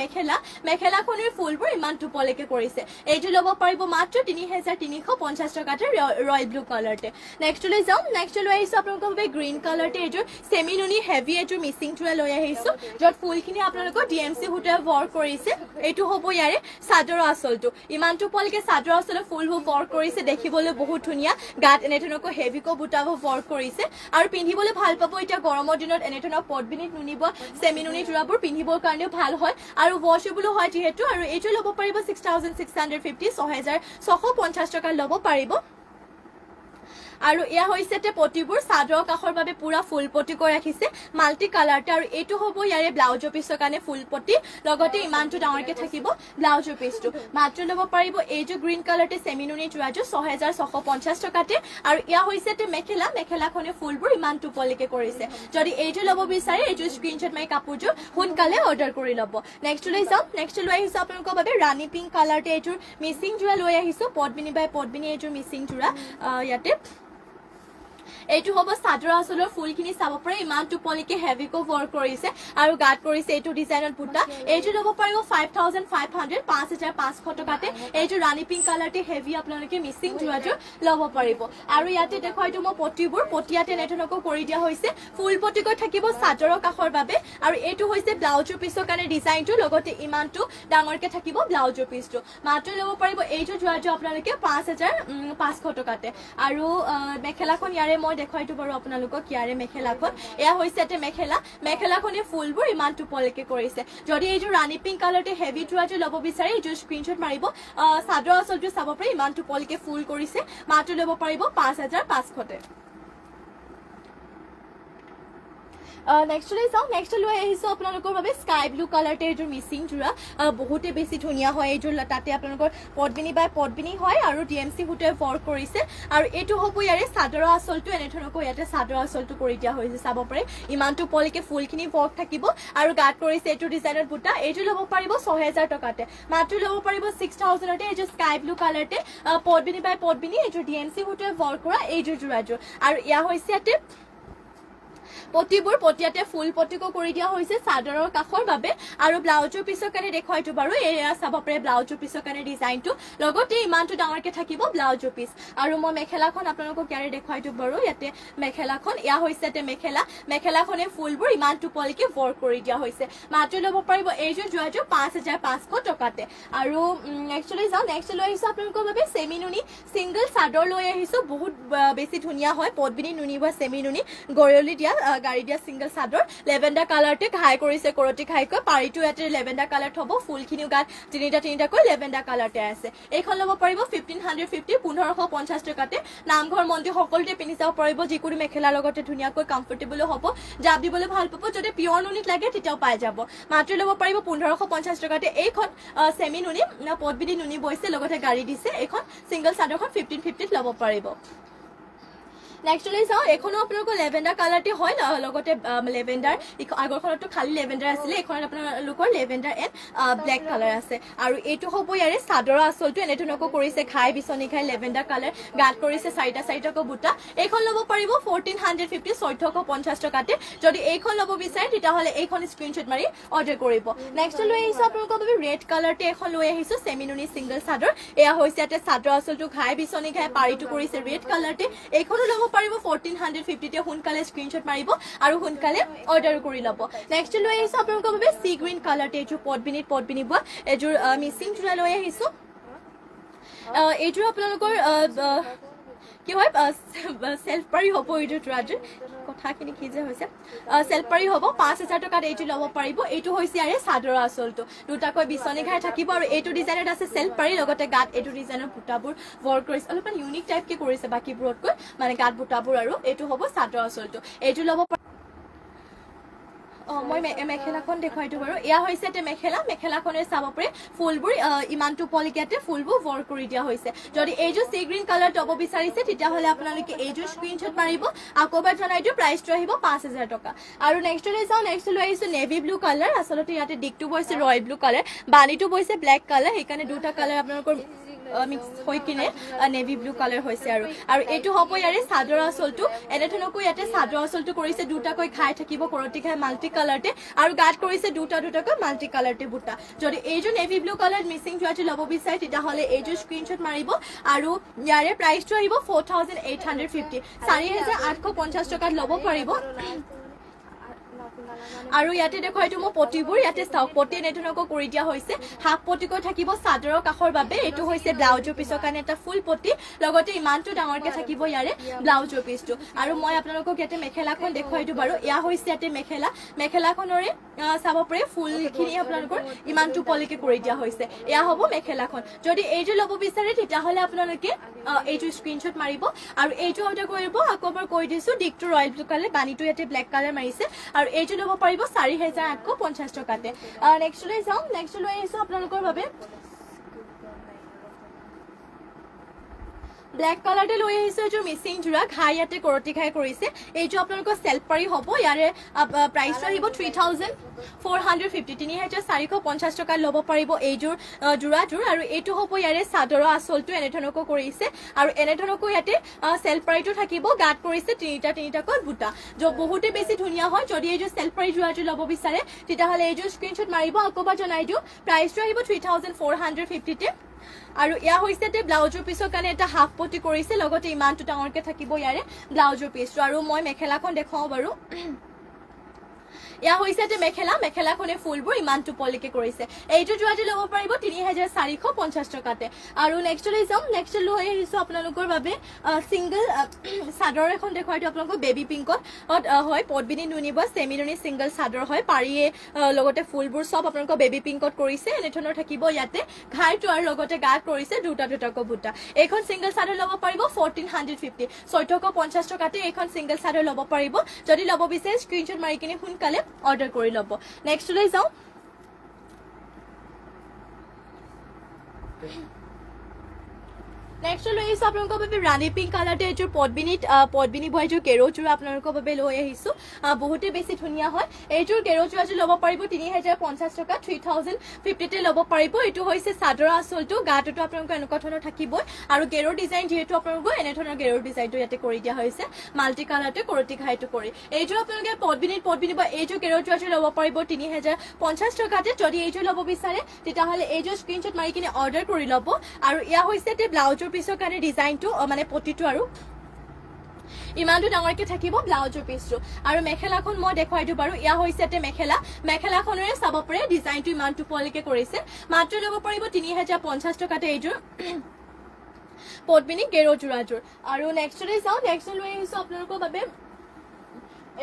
মেখেলাখনৰ ফুলবোৰ ইমান টুপলেকে কৰিছে এইটো ল'ব পাৰিব মাত্ৰ 3350 টকাতে ৰয়েল ব্লু কালাৰতে নেক্সটলৈ যাম নেক্সটলৈ আহিছো আপোনালোকৰ বাবে গ্ৰীণ কালাৰতে এইটো সেমি নুনি হেভি এইটো মিচিং টুৰা লৈ আহিছো যত ফুলখিনি আপোনালোকৰ ডিএমসি হুটে ৱৰ্ক কৰিছে এইটো হ'ব ইয়াৰে চাদৰৰ আচলটো ইমান টুপলেকে চাদৰৰ আচলৰ ফুলবোৰ ৱৰ্ক কৰিছে দেখিবলৈ বহুত ধুনীয়া গাত এনেধৰণকৈ হেভিকো বুটাবোৰ ৱৰ্ক কৰিছে আৰু পিন্ধিবলৈ ভাল পাব এতিয়া গৰমৰ দিনত এনেধৰণৰ পটবিনিত নুনিব সেমি নুনি জোৰাবোৰ পিন্ধিবৰ কাৰণেও ভাল হয় আৰু ৱাশেবলো হয় যিহেতু আৰু এইটো ল'ব পাৰিব 6650 6650 টকা ল'ব পাৰিব আৰু ইয়া হৈছে তে পটিবোৰ চাদৰ কাখৰ বাবে পুৰা ফুল পটি কৰি ৰাখিছে মাল্টি কালাৰতে আৰু এইটো হ'ব ইয়াৰে ব্লাউজৰ পিছৰ কাৰণে ফুল পটি লগতে ইমানটো ডাঙৰকে থাকিব ব্লাউজৰ পিছটো মাত্ৰ ল'ব পাৰিব এইটো গ্ৰীণ কালাৰতে সেমি নুনি জোৰাটো 6650 টকাতে আৰু ইয়া হৈছে তে মেখেলাখনে ফুলবোৰ ইমান টুপলিকে কৰিছে যদি এইটো ল'ব বিচাৰে এইটো স্ক্ৰিনশ্বট মাৰি কাপোৰটো সোনকালে অৰ্ডাৰ কৰি ল'ব নেক্সটলৈ যাম নেক্সটলৈ আহিছো আপোনালোকৰ বাবে ৰাণী পিংক কালাৰতে এইটো মিচিং জোৰা লৈ আহিছো পটবিনি বাই পটবিনি এইটো মিচিং জোৰা ইয়াতে এইটো হ'ব চাদৰ আচলৰ ফুলখিনি চাব পাৰে ইমান টুপলিকে হেভিকো ৱৰ্ক কৰিছে আৰু গাত কৰিছে এইটো ডিজাইনত বুটা এইটো ল'ব পাৰিব 5500 টকাতে এইটো ৰাণী পিংক কালাৰতে হেভি আপোনালোকে মিচিং জোৰাটো ল'ব পাৰিব আৰু ইয়াতে দেখুৱাইটো মই পটিবোৰ পটিয়াতে নেটনকো কৰি দিয়া হৈছে ফুল পটিকৈ থাকিব চাদৰৰ কাখৰ বাবে আৰু এইটো হৈছে ব্লাউজৰ পিছৰ কাৰণে ডিজাইনটো লগতে ইমানটো ডাঙৰকে থাকিব ব্লাউজৰ পিছটো মাত্ৰ ল'ব পাৰিব এইটো জোৰাটো আপোনালোকে 5500 টকাতে আৰু মেখেলাখন ইয়াৰে মই দেখুৱাইটো বাৰু আপোনালোকক ইয়াৰে মেখেলাখন এয়া হৈছে এতে মেখেলাখনে ফুলবোৰ ইমান টুপলিকে কৰিছে যদি এইটো ৰাণী পিংক কালাৰতে হেভি জোৰাটো ল'ব বিচাৰে এইটো স্ক্ৰিনশ্বট মাৰিব চাদৰ আচলটো চাব পাৰে ইমান টুপলিকে ফুল কৰিছে মাত্ৰ ল'ব পাৰিব 5500 নেক্সটলৈ যাওঁ নেক্সট লৈ আহিছো আপোনালোকৰ বাবে স্কাই ব্লু কালাৰতে এইযোৰ মিচিং জোৰা বহুতে বেছি ধুনীয়া হয় এইযোৰ তাতে আপোনালোকৰ পটবিনি বাই পটবিনি হয় আৰু ডিএমসি হুটে ৱৰ্ক কৰিছে আৰু এইটো হ'ব ইয়াৰে চাদৰৰ আচলটো এনেধৰণকৈ ইয়াতে চাদৰৰ আচলটো কৰি দিয়া হৈছে চাব পাৰে ইমানটো পলিকে ফুলখিনি ৱৰ্ক থাকিব আৰু গাত কৰিছে এইটো ডিজাইনত বুটা এইটো ল'ব পাৰিব 6000 টকাতে মাত্ৰ ল'ব পাৰিব 6000তে এইযোৰ স্কাই ব্লু কালাৰতে পটবিনি বাই পটবিনি এইযোৰ ডিএমসি হুটে ৱৰ্ক কৰা এইযোৰ জোৰাযোৰ আৰু ইয়া হৈছে ইয়াতে পটিবোৰ পটিয়াতে ফুল পটিকো কৰি দিয়া হৈছে চাদৰৰ কাখৰ বাবে আৰু ব্লাউজৰ পিছৰ কাৰণে দেখুৱাইটো বাৰু এয়া চাব পাৰে ব্লাউজৰ পিছৰ কাৰণে ডিজাইনটো লগতে ইমানটো ডাঙৰকে থাকিব ব্লাউজৰ পিছ আৰু মই মেখেলাখন আপোনালোকক ইয়াৰে দেখুৱাইটো বাৰু ইয়াতে মেখেলাখন ইয়া হৈছে তে মেখেলাখনে ফুলবোৰ ইমানটো পলিকে ৱৰ্ক কৰি দিয়া হৈছে মাত্ৰ ল'ব পাৰিব এইযোৰ জোৰাটো 5500 টকাতে আৰু নেক্সটলৈ যাওঁ নেক্সট লৈ আহিছো আপোনালোকৰ বাবে সেমি নুনি সিংগল চাদৰ লৈ আহিছো বহুত বেছি ধুনীয়া হয় পটবিনি নুনি বা সেমি নুনি গৰলি দিয়া গাড়ি দিয়া সিংগল চাদৰ লেভেণ্ডাৰ কালাৰতে ঘাই কৰিছে কৰটি ঘাইকৈ পাৰিটো ইয়াতে লেভেণ্ডাৰ কালাৰ থব ফুলখিনিও গাত তিনিটাকৈ লেভেণ্ডাৰ কালাৰতে আছে এইখন ল'ব পাৰিব 1550 টকাতে নামঘৰ মন্দিৰ সকলোতে পিন্ধি যাব পাৰিব যিকোনো মেখেলাৰ লগতে ধুনীয়াকৈ কমফৰ্টেবলো হ'ব জাপ দিবলৈ ভাল পাব যদি পিয়ৰ নুনিত লাগে তেতিয়াও পাই যাব মাত্ৰ ল'ব পাৰিব 1550 টকাতে এইখন সেমি নুনি পটবিনি নুনি বৈছে লগতে গাড়ি দিছে এইখন সিংগল চাদৰখন 1550 ল'ব পাৰিব নেক্সটলৈ যাওঁ এখনো আপোনালোকৰ লেভেণ্ডাৰ কালাৰতে হয় লগতে লেভেণ্ডাৰ আগৰখনতো খালি লেভেণ্ডাৰ আছিলে এইখনত আপোনালোকৰ লেভেণ্ডাৰ এণ্ড ব্লেক কালাৰ আছে আৰু এইটো হ'ব ইয়াৰে চাদৰৰ আচলটো এনেধৰণকৈ কৰিছে খাই বিচনী খাই লেভেণ্ডাৰ কালাৰ গাত কৰিছে চাৰিটাকৈ বুটা এইখন ল'ব পাৰিব 1450 1450 টকাতে যদি এইখন ল'ব বিচাৰে তেতিয়াহ'লে এইখন স্ক্ৰিনশ্বট মাৰি অৰ্ডাৰ কৰিব নেক্সট লৈ আহিছো আপোনালোকৰ বাবে ৰেড কালাৰতে এখন লৈ আহিছো সেমি নুনি সিংগল চাদৰ এয়া হৈছে ইয়াতে চাদৰ আচলটো খাই বিচনী খাই পাৰিটো কৰিছে ৰেড কালাৰতে এইখনো ল'ব পাৰিব 1450 তে সোনকালে স্ক্ৰিনশ্বট মাৰিব আৰু সোনকালে অৰ্ডাৰ কৰি ল'ব নেক্সট লৈ আহিছো আপোনালোকৰ বাবে সি গ্ৰীণ কালাৰতে এইযোৰ পটবিনি বোৱা এইযোৰ মিচিং জোৰা লৈ আহিছো এইযোৰ আপোনালোকৰ কি হয় সেলফ পাৰি হ'ব এইটো ট্ৰাজৰ কথাখিনি কি যে হৈছে সেলফ পাৰি হ'ব 5000 টকাত এইটো ল'ব পাৰিব এইটো হৈছে ইয়াৰে চাদৰৰ আঁচলটো দুটাকৈ বিচনী ঘাই থাকিব আৰু এইটো ডিজাইনত আছে সেলফ পাৰি লগতে গাত এইটো ডিজাইনৰ বুটাবোৰ ৱৰ্ক কৰিছে অলপমান ইউনিক টাইপকে কৰিছে বাকিবোৰতকৈ মানে গাত বুটাবোৰ আৰু এইটো হ'ব চাদৰৰ আঁচলটো এইটো ল'ব মই মেখেলাখন দেখুৱাই দিওঁ বাৰু এয়া হৈছে এটা মেখেলাখনে চাব পাৰে ফুলবোৰ ইমানটো পলিকাতে ফুলবোৰ ৱৰ্ক কৰি দিয়া হৈছে যদি এইযোৰ সি গ্ৰীণ কালাৰ ল'ব বিচাৰিছে তেতিয়াহ'লে আপোনালোকে এইযোৰ স্ক্ৰীনশ্বট মাৰিব আকৌ এবাৰ জনাই দিওঁ প্ৰাইচটো আহিব 5000 টকা আৰু নেক্সটলৈ যাওঁ নেক্সট লৈ আহিছোঁ নেভি ব্লু কালাৰ আচলতে ইয়াতে দিকটো বৈছে ৰয়েল ব্লু কালাৰ বাণীটো বৈছে ব্লেক কালাৰ সেইকাৰণে দুটা কালাৰ আপোনালোকৰ মিক্স হৈ কিনে নেভি ব্লু কালাৰ হৈছে আৰু এইটো হ'ব ইয়াৰে চাদৰ আঁচলটো এনেধৰণকৈ ইয়াতে চাদৰ আঁচলটো কৰিছে দুটাকৈ খাই থাকিব কৰতি খাই মাল্টি কালাৰতে আৰু গাত কৰিছে দুটাকৈ মাল্টি কালাৰতে বুটা যদি এইযোৰ নেভি ব্লু কালাৰ মিচিং যোৱাটো ল'ব বিচাৰে তেতিয়াহ'লে এইযোৰ স্ক্ৰীনশ্বট মাৰিব আৰু ইয়াৰে প্ৰাইচটো আহিব 4850 4850 টকাত ল'ব পাৰিব আৰু ইয়াতে দেখুৱাই দিওঁ মই পটিবোৰ ইয়াতে চাওক পটি এনেধৰণকৈ কৰি দিয়া হৈছে হাফ পটিকৈ থাকিব চাদৰৰ কাষৰ বাবে এইটো হৈছে ব্লাউজৰ পিছৰ কাৰণে এটা ফুল পটি লগতে ইমানটো ডাঙৰকে থাকিব ইয়াৰে ব্লাউজৰ পিছটো আৰু মই আপোনালোকক ইয়াতে মেখেলাখন দেখুৱাই দিওঁ বাৰু এয়া হৈছে ইয়াতে মেখেলাখনৰে চাব পাৰে ফুলখিনি আপোনালোকৰ ইমানটো পলিকে কৰি দিয়া হৈছে এয়া হ'ব মেখেলাখন যদি এইযোৰ ল'ব বিচাৰে তেতিয়াহ'লে আপোনালোকে এইযোৰ স্ক্ৰীনশ্বট মাৰিব আৰু এইটো অৰ্ডাৰ কৰিব আকৌ এবাৰ কৈ দিছোঁ দিকটো ৰয়েল ব্লু কালাৰ বাণীটো ইয়াতে ব্লেক কালাৰ মাৰিছে আৰু এইটো ল'ব পাৰিব 4850 টকাতে নেক্সটলৈ যাওঁ নেক্সট লৈ আহিছোঁ আপোনালোকৰ বাবে ব্লেক কালাৰতে লৈ আহিছোঁ এইযোৰ মিচিং যোৰা ঘাই ইয়াতে কৰতি ঘাই কৰিছে এইযোৰ আপোনালোকৰ চেল্ফ পাৰি হ'ব ইয়াৰে প্ৰাইচটো আহিব 3450 3450 টকাত ল'ব পাৰিব এইযোৰ যোৰাযোৰ আৰু এইটো হ'ব ইয়াৰে চাদৰৰ আঁচলটো এনেধৰণকৈ কৰিছে আৰু এনেধৰণকৈ ইয়াতে চেল্ফ পাৰিটো থাকিব গাত কৰিছে তিনিটাকৈ বুটা বহুতে বেছি ধুনীয়া হয় যদি এইযোৰ চেল্ফ পাৰি যোৰাযোৰ ল'ব বিচাৰে তেতিয়াহ'লে এইযোৰ স্ক্ৰীনশ্বট মাৰিব আকৌ এবাৰ জনাই দিওঁ প্ৰাইচটো আহিব 3450 আৰু এয়া হৈছে ব্লাউজৰ পিছৰ কাৰণে এটা হাফ পটি কৰিছে লগতে ইমানটো ডাঙৰকে থাকিব ইয়াৰে ব্লাউজৰ পিছটো আৰু মই মেখেলাখন দেখাওঁ বাৰু এয়া হৈছে মেখেলাখনে ফুলবোৰ ইমানটো পলিকে কৰিছে এইটো যোৱাটো ল'ব পাৰিব 3450 টকাতে আৰু নেক্সটলৈ যাম নেক্সট লৈ আহিছোঁ আপোনালোকৰ বাবে ছিংগল চাদৰ এখন দেখুৱাই দিওঁ আপোনালোকক বেবী পিংকত হয় পদ্মিনী নুনিব চেমি নুনি ছিংগল চাদৰ হয় পাৰিয়ে লগতে ফুলবোৰ চব আপোনালোকৰ বেবী পিংকত কৰিছে এনেধৰণৰ থাকিব ইয়াতে ঘাইটো আৰু লগতে গাত কৰিছে দুটাকৈ বুটা এইখন ছিংগল চাদৰ ল'ব পাৰিব 1450 1450 টকাতে এইখন ছিংগল চাদৰ ল'ব পাৰিব যদি ল'ব বিচাৰে স্ক্ৰীনশ্বট মাৰি কিনে সোনকালে অৰ্ডাৰ কৰি ল'ব নেক্সটলৈ যাওঁ নেক্সট লৈ আহিছোঁ আপোনালোকৰ বাবে ৰাণী পিংক কালাৰতে এইযোৰ পদ্মিনী বয় এইযোৰ কেৰো যোৰা আপোনালোকৰ বাবে লৈ আহিছোঁ বহুতে বেছি ধুনীয়া হয় এইযোৰ কেৰো যোৰাযোৰ ল'ব পাৰিব 3050 টকা 3050তে ল'ব পাৰিব এইটো হৈছে চাদৰৰ আঁচলটো গাটোতো আপোনালোকৰ এনেকুৱা ধৰণৰ থাকিবই আৰু কেৰো ডিজাইন যিহেতু আপোনালোকৰ এনেধৰণৰ কেৰো ডিজাইনটো ইয়াতে কৰি দিয়া হৈছে মাল্টি কালাৰতে কৰতি ঘাইটো কৰি এইযোৰ আপোনালোকে পদ্মিনী বা এইযোৰ কেৰো যোৰাযোৰ ল'ব পাৰিব 3050 টকাতে যদি এইযোৰ ল'ব বিচাৰে তেতিয়াহ'লে এইযোৰ স্ক্ৰীনশ্বট মাৰি কিনে অৰ্ডাৰ কৰি ল'ব আৰু এয়া হৈছে ব্লাউজৰ পিছৰ কাৰণে ডিজাইনটো মানে পটিটো আৰু ইমানটো ডাঙৰকে থাকিব ব্লাউজৰ পিছটো আৰু মেখেলাখন মই দেখুৱাই দিওঁ বাৰু এয়া হৈছে মেখেলাখনৰে চাব পাৰে ডিজাইনটো ইমানটো পলিকে কৰিছে মাত্ৰ ল'ব পাৰিব 3050 টকাতে এইযোৰ পদ্মিনী কেৰো যোৰাযোৰ আৰু নেক্সটলৈ যাওঁ নেক্সট লৈ আহিছোঁ আপোনালোকৰ বাবে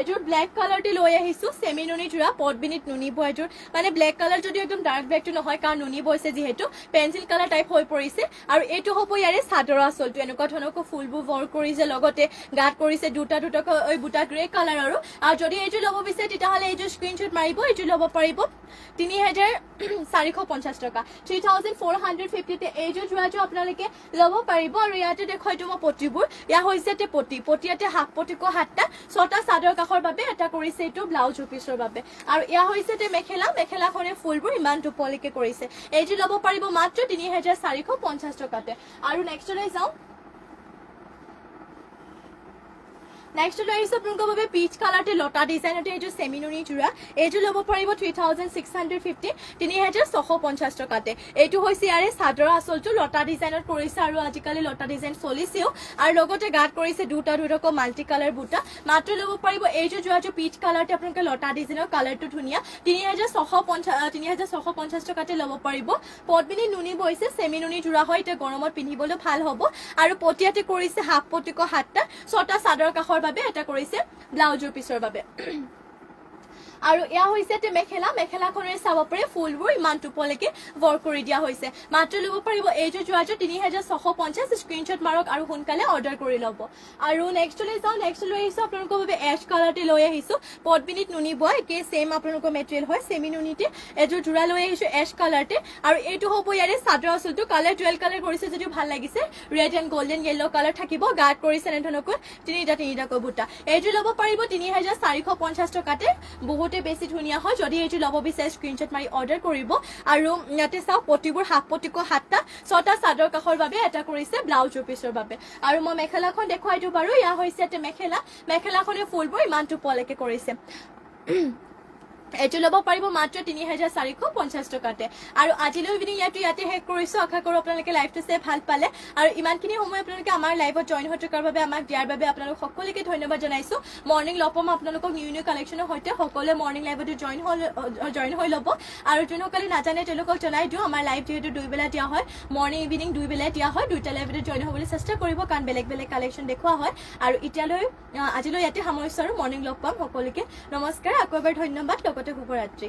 এইযোৰ ব্লেক কালাৰতে লৈ আহিছোঁ চেমি নুনি যোৰা পদ্মিনীত নুনি বয় এইযোৰ মানে ব্লেক কালাৰ যদিও একদম ডাৰ্ক ব্লেকটো নহয় কাৰণ নুনি বৈছে যিহেতু পেঞ্চিল কালাৰ টাইপ হৈ পৰিছে আৰু এইটো হ'ব ইয়াৰে চাদৰৰ আঁচলটো এনেকুৱা ধৰণকৈ ফুলবোৰ ৱৰ্ক কৰিছে লগতে গাত কৰিছে দুটাকৈ বুটা গ্ৰে কালাৰ আৰু যদি এইযোৰ ল'ব বিচাৰে তেতিয়াহ'লে এইযোৰ স্ক্ৰীনশ্বট মাৰিব এইযোৰ ল'ব পাৰিব 3450 টকা 3450তে এইযোৰ যোৰাযোৰ আপোনালোকে ল'ব পাৰিব আৰু ইয়াতে দেখুৱাই দিওঁ মই পটিবোৰ এয়া হৈছে পটি ইয়াতে হাফ পটিকৈ 7টা 6টা চাদৰ কাষৰ বাবে এটা কৰিছে এইটো ব্লাউজৰ পিছৰ বাবে আৰু এয়া হৈছে মেখেলাখনে ফুলবোৰ ইমান দুপলিকে কৰিছে এইযোৰ ল'ব পাৰিব মাত্ৰ 3450 টকাতে আৰু নেক্সটলৈ যাওঁ নেক্সট লৈ আহিছো আপোনালোকৰ বাবে পিচ কালাৰতে লতা ডিজাইনতে এইটো চেমি নুনি যোৰা এইটো ল'ব পাৰিব 3650 3650 টকাতে এইটো হৈছে ইয়াৰে চাদৰ আঁচলটো লতা ডিজাইনত কৰিছে আৰু আজিকালি লতা ডিজাইন চলিছেও আৰু লগতে গাত কৰিছে দুটা মাল্টি কালাৰ বুটা মাত্ৰ ল'ব পাৰিব এইটো যোৰাটো পিচ কালাৰতে আপোনালোকে লতা ডিজাইনৰ কালাৰটো ধুনীয়া 3650 টকাতে ল'ব পাৰিব পদ্মিনী নুনি বৈছে চেমি নুনি যোৰা হয় এটা গৰমত পিন্ধিবলৈ ভাল হ'ব আৰু পটিয়াতে কৰিছে হাফ পটিক হাতটা ছটা চাদৰ কাষৰ বাবে এটা কৰিছে ব্লাউজৰ পিছৰ বাবে আৰু এয়া হৈছে তে মেখেলাখনেৰে চাব পাৰে ফুলবোৰ ইমান টুপলৈকে ৱৰ্ক কৰি দিয়া হৈছে মাত্ৰ ল'ব পাৰিব এইটো যোৰাটো 3650 স্ক্ৰীনশ্বট মাৰক আৰু সোনকালে অৰ্ডাৰ কৰি ল'ব আৰু নেক্সট লৈ আহিছো আপোনালোকৰ বাবে এছ কালাৰতে লৈ আহিছো পদ্মিনীত নুনি বয় একে সেম আপোনালোকৰ মেটেৰিয়েল হয় চেমি নুনিতে এইটো যোৰা লৈ আহিছো এছ কালাৰতে আৰু এইটো হ'ব ইয়াৰে চাদৰ আঁচলটো কালাৰ ডুৱেল কালাৰ কৰিছে যদিও ভাল লাগিছে red and golden yellow colour থাকিব গাত কৰিছে এনেধৰণকৈ তিনিটাকৈ বুটা এইটো ল'ব পাৰিব 3450 টকাতে বহুত বেছি ধুনীয়া হয় যদি এইটো ল'ব বিচাৰে স্ক্ৰীনশ্বট মাৰি অৰ্ডাৰ কৰিব আৰু ইয়াতে চাও পটিবোৰ হাফ পটিক হাতটা ছটা চাদৰ কাষৰ বাবে এটা কৰিছে ব্লাউজৰ পিছৰ বাবে আৰু মই মেখেলাখন দেখুৱাই দিওঁ বাৰু ইয়া হৈছে ইয়াতে মেখেলাখনে ফুলবোৰ ইমান টুপলৈকে কৰিছে এইটো ল'ব পাৰিব মাত্ৰ 3450 টকাতে আৰু আজিলৈ ইভিনিং ইয়াতে শেষ কৰিছো আশা কৰো আপোনালোকে লাইভটো চাই ভাল পালে আৰু ইমানখিনি সময় আপোনালোকে আমাৰ লাইভত জইন হৈ থকাৰ বাবে আমাক দিয়াৰ বাবে আপোনালোক সকলোকে ধন্যবাদ জনাইছো মৰ্নিং লপম আপোনালোকক নিউ কালেকশ্যনৰ সৈতে সকলোৱে মৰ্নিং লাইভতে জইন হৈ ল'ব আৰু যোনসকলে নাজানে তেওঁলোকক জনাই দিওঁ আমাৰ লাইভ যিহেতু দুইবেলা দিয়া হয় মৰ্নিং ইভিনিং দুইবেলা দিয়া হয় দুইটা লাইভতে জইন হ'বলৈ চেষ্টা কৰিব কাৰণ বেলেগ কালেকশ্যন দেখুওৱা হয় আৰু আজিলৈ ইয়াতে সামৰিছো আৰু মৰ্নিং লগ পাম সকলোকে নমস্কাৰ আকৌ এবাৰ ধন্যবাদ লগতে শুভৰাত্ৰি